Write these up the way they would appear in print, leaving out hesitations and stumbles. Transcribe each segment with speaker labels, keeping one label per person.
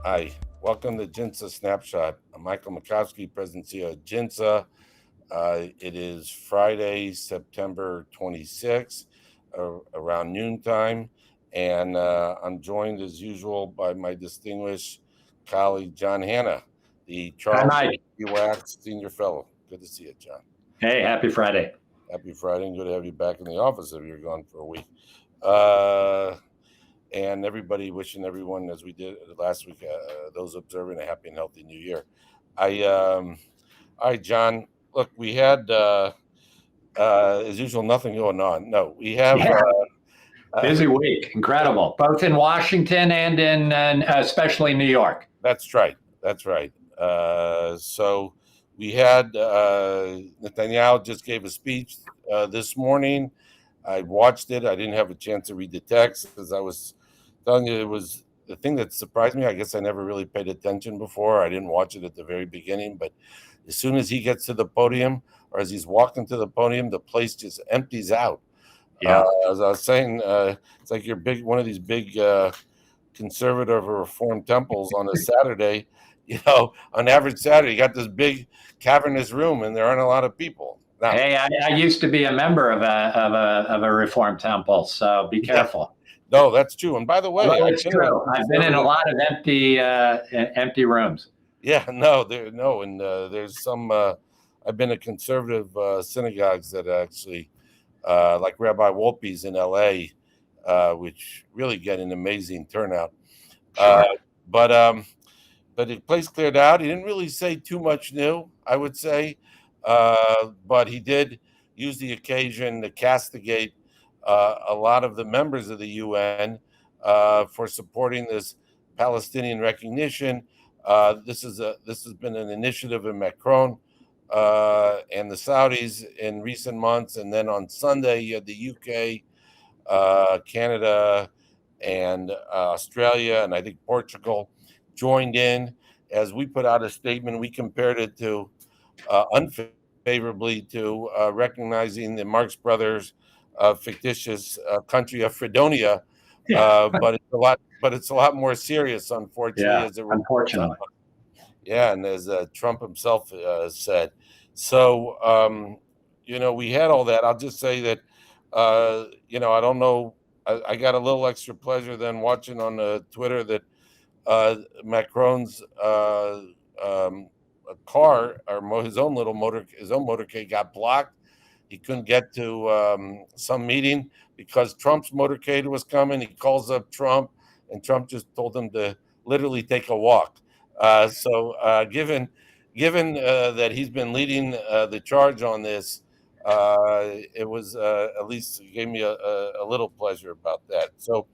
Speaker 1: Hi, welcome to JINSA Snapshot. I'm Michael Makovsky, President and CEO of JINSA. It is Friday, September 26th, around noontime, and I'm joined as usual by my distinguished colleague, John Hannah, the Charles Wax Senior Fellow. Good to see you, John.
Speaker 2: Hey, happy Friday.
Speaker 1: Happy Friday, and good to have you back in the office if you're gone for a week. And everybody wishing everyone, as we did last week, those observing a happy and healthy new year. All right, John, look, we had, as usual, nothing going on. No, we have...
Speaker 2: busy week, incredible, both in Washington and in especially New York.
Speaker 1: That's right. So we had Netanyahu just gave a speech this morning. I watched it. I didn't have a chance to read the text because I was telling you it was the thing that surprised me. I guess I never really paid attention before. I didn't watch it at the very beginning, but as soon as he gets to the podium or as he's walking to the podium, the place just empties out.
Speaker 2: Yeah.
Speaker 1: As I was saying, it's like you're one of these big conservative or reform temples on a Saturday. You know, on average Saturday, you got this big cavernous room and there aren't a lot of people.
Speaker 2: Now, hey, I used to be a member of a reform temple, so be careful.
Speaker 1: No, that's true. And by the way,
Speaker 2: it's true. I've been in a lot of empty rooms.
Speaker 1: Yeah, and there's some. I've been to conservative synagogues that actually, like Rabbi Wolpe's in L.A., which really get an amazing turnout.
Speaker 2: Sure.
Speaker 1: But the place cleared out. He didn't really say too much new, I would say. But he did use the occasion to castigate a lot of the members of the UN for supporting this Palestinian recognition. This has been an initiative of Macron and the Saudis in recent months, and then on Sunday you had the UK, Canada, and Australia, and I think Portugal joined in. As we put out a statement, we compared it to unfavorably to recognizing the Marx Brothers fictitious country of Fredonia, but it's a lot more serious, unfortunately.
Speaker 2: Yeah, unfortunately.
Speaker 1: Yeah, and as Trump himself said. So we had all that. I'll just say that I don't know. I got a little extra pleasure then watching on Twitter that Macron's car or his own motorcade got blocked. He couldn't get to some meeting because Trump's motorcade was coming. He calls up Trump, and Trump just told him to literally take a walk. So given that he's been leading the charge on this, it was at least gave me a little pleasure about that. So,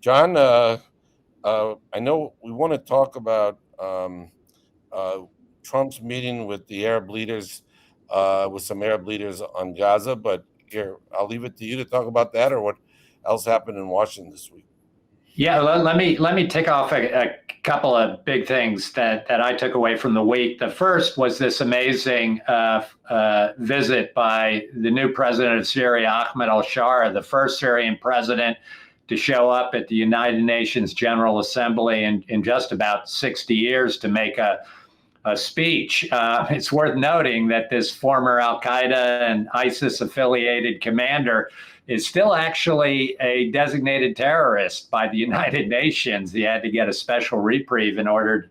Speaker 1: John, I know we want to talk about Trump's meeting with the Arab leaders, with some Arab leaders on Gaza, but here, I'll leave it to you to talk about that or what else happened in Washington this week.
Speaker 2: Yeah, let me tick off a couple of big things that I took away from the week. The first was this amazing visit by the new president of Syria, Ahmed al-Sharaa, the first Syrian president to show up at the United Nations General Assembly in just about 60 years to make a speech. It's worth noting that this former Al-Qaeda and ISIS-affiliated commander is still actually a designated terrorist by the United Nations. He had to get a special reprieve in order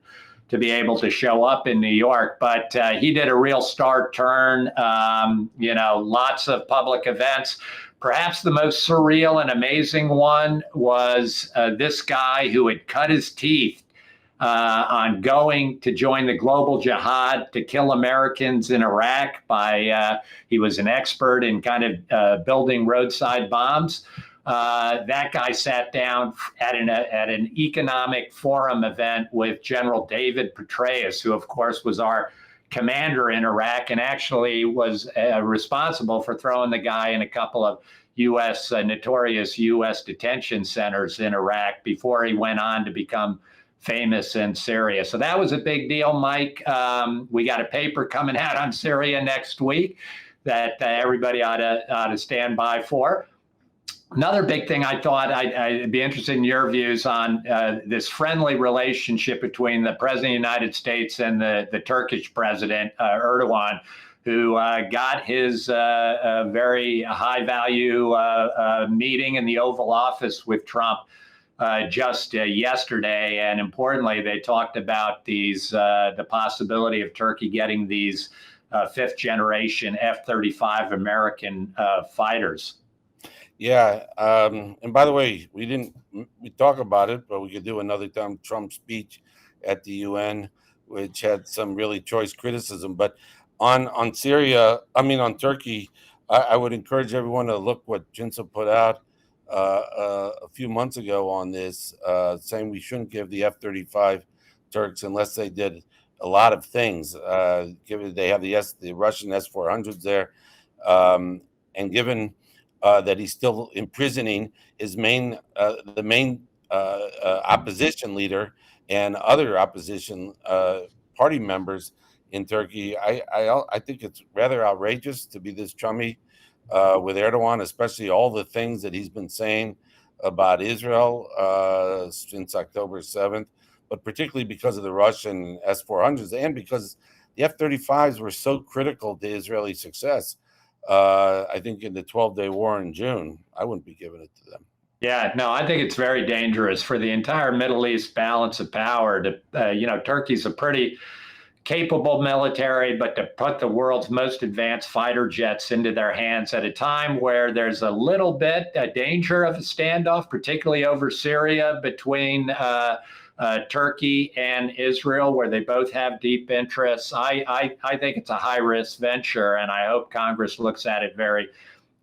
Speaker 2: to be able to show up in New York. But he did a real star turn, lots of public events. Perhaps the most surreal and amazing one was this guy who had cut his teeth on going to join the global jihad to kill Americans in Iraq he was an expert in kind of building roadside bombs. That guy sat down at an economic forum event with General David Petraeus, who of course was our commander in Iraq and actually was responsible for throwing the guy in a couple of notorious U.S. detention centers in Iraq before he went on to become famous in Syria. So that was a big deal, Mike. We got a paper coming out on Syria next week that everybody ought to stand by for. Another big thing I thought I'd be interested in your views on this friendly relationship between the President of the United States and the Turkish President, Erdogan, who got his very high value meeting in the Oval Office with Trump just yesterday. And importantly, they talked about the possibility of Turkey getting these fifth generation F-35 American fighters.
Speaker 1: Yeah, and by the way, we talk about it, but we could do another time Trump's speech at the UN, which had some really choice criticism. But on Syria, on Turkey, I would encourage everyone to look what JINSA put out a few months ago on this, saying we shouldn't give the F-35 Turks unless they did a lot of things. Given they have the Russian S-400s there, and given that he's still imprisoning his the main opposition leader and other opposition party members in Turkey. I think it's rather outrageous to be this chummy with Erdogan, especially all the things that he's been saying about Israel since October 7th, but particularly because of the Russian S-400s and because the F-35s were so critical to Israeli success. I think in the 12-day war in June, I wouldn't be giving it to them.
Speaker 2: Yeah, no, I think it's very dangerous for the entire Middle East balance of power to, Turkey's a pretty capable military, but to put the world's most advanced fighter jets into their hands at a time where there's a little bit a danger of a standoff, particularly over Syria between Turkey and Israel, where they both have deep interests. I think it's a high-risk venture, and I hope Congress looks at it very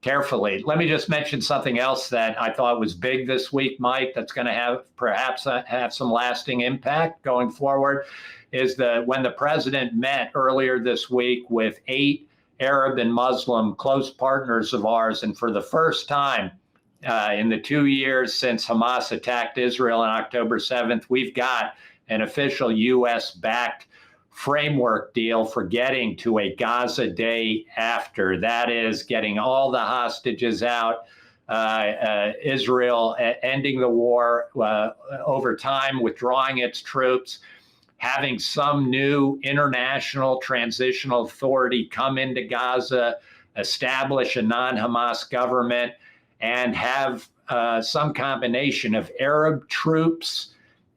Speaker 2: carefully. Let me just mention something else that I thought was big this week, Mike, that's going to perhaps have some lasting impact going forward, is when the president met earlier this week with 8 Arab and Muslim close partners of ours, and for the first time, in the 2 years since Hamas attacked Israel on October 7th, we've got an official U.S.-backed framework deal for getting to a Gaza day after. That is getting all the hostages out, Israel ending the war over time, withdrawing its troops, having some new international transitional authority come into Gaza, establish a non-Hamas government, and have some combination of Arab troops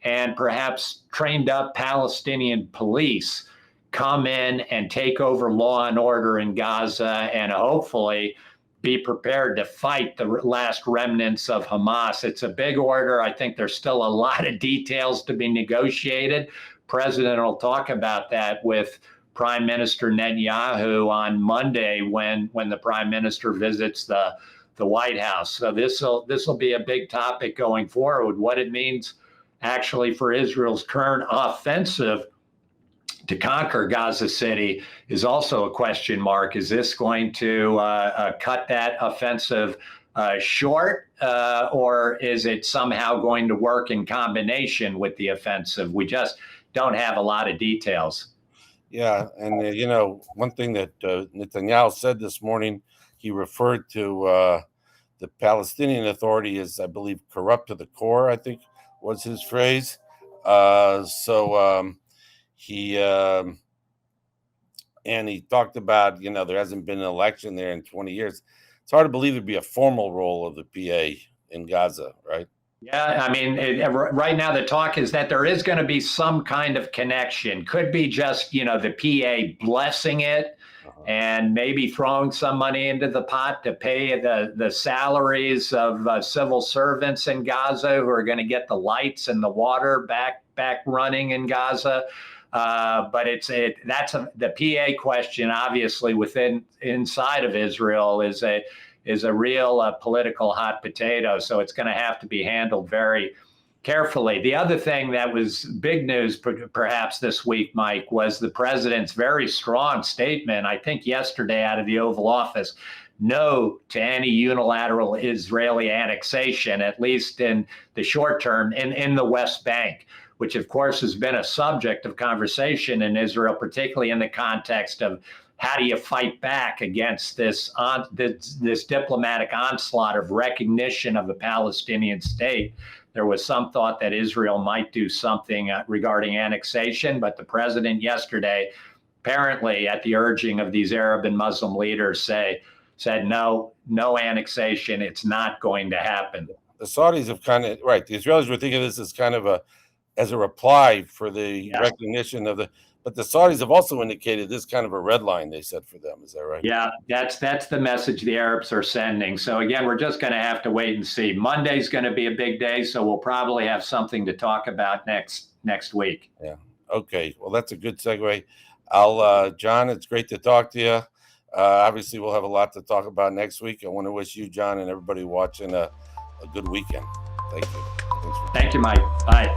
Speaker 2: and perhaps trained up Palestinian police come in and take over law and order in Gaza and hopefully be prepared to fight the last remnants of Hamas. It's a big order. I think there's still a lot of details to be negotiated. President will talk about that with Prime Minister Netanyahu on Monday when the Prime Minister visits the White House. So this will be a big topic going forward. What it means actually for Israel's current offensive to conquer Gaza City is also a question mark. Is this going to cut that offensive short, or is it somehow going to work in combination with the offensive? We just don't have a lot of details.
Speaker 1: Yeah, and one thing that Netanyahu said this morning, he referred to the Palestinian Authority as, I believe, corrupt to the core, I think was his phrase. He talked about, there hasn't been an election there in 20 years. It's hard to believe there'd be a formal role of the PA in Gaza, right?
Speaker 2: Yeah, right now the talk is that there is going to be some kind of connection. Could be just, the PA blessing it and maybe throwing some money into the pot to pay the salaries of civil servants in Gaza who are going to get the lights and the water back running in Gaza. But the PA question, obviously, inside of Israel is a real political hot potato. So it's going to have to be handled very carefully. The other thing that was big news perhaps this week, Mike, was the president's very strong statement, I think yesterday out of the Oval Office, no to any unilateral Israeli annexation, at least in the short term, in the West Bank, which of course has been a subject of conversation in Israel, particularly in the context of how do you fight back against this diplomatic onslaught of recognition of the Palestinian state? There was some thought that Israel might do something regarding annexation, but the president yesterday, apparently at the urging of these Arab and Muslim leaders, said no annexation. It's not going to happen.
Speaker 1: The Saudis have kind of, right, the Israelis were thinking of this as kind of as a reply for the recognition of but the Saudis have also indicated this kind of a red line they set for them. Is that right?
Speaker 2: Yeah, that's the message the Arabs are sending. So again, we're just going to have to wait and see. Monday's going to be a big day, so we'll probably have something to talk about next week.
Speaker 1: Yeah. Okay. Well, that's a good segue. John, it's great to talk to you. Obviously, we'll have a lot to talk about next week. I want to wish you, John, and everybody watching a good weekend. Thank you.
Speaker 2: Thank you, Mike. Bye.